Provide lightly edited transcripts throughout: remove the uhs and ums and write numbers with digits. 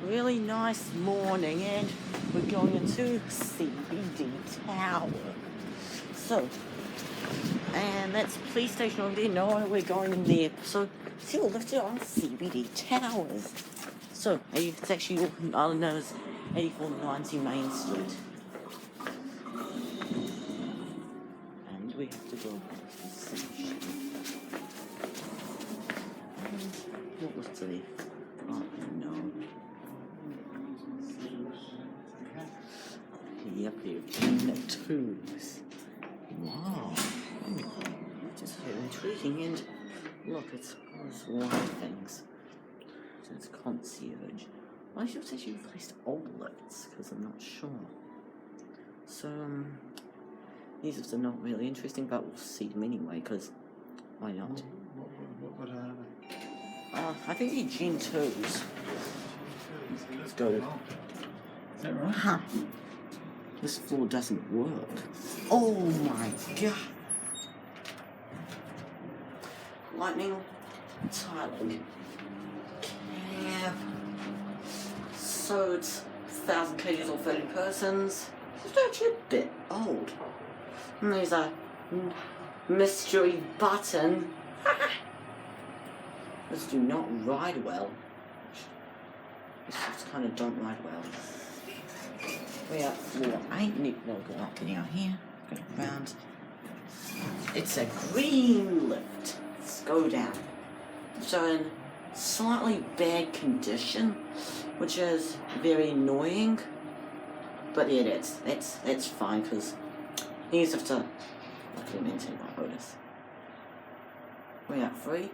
really nice morning, and we're going into CBD Tower. So, and that's police station over there. No, we're going in there. So, see, we're lifted on CBD Towers. So, it's actually known as 8490 Main Street. And we have to go past the station. What was today? Oh, no. Yep, here. Gen2s. Wow. Just very intriguing. And look, it's one of things. So it's concierge. Well, I should have actually replaced old lifts, because I'm not sure. So, these lifts are not really interesting, but we'll see them anyway, because why not? What are they? I think they're Gen2s. Let's go. Is that right? Huh. This floor doesn't work. Oh my god. Lightning, tiling, cab. So it's 1,000 kgs or 30 persons. It's actually a bit old. And there's a mystery button. This do not ride well. This just kind of don't ride well. We are at floor 8. No, go up, getting out here. Go around. It's a green lift. Let's go down. So in slightly bad condition, which is very annoying. But yeah, that's fine, because you just have to luckily maintain my OTIS. We are at 3.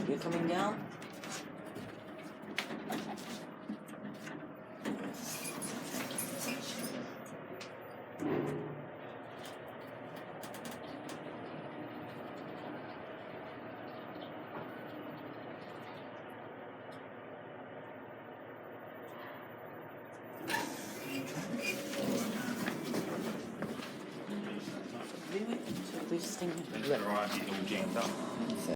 You're coming down. Really? So we just think Right, it's all jammed up.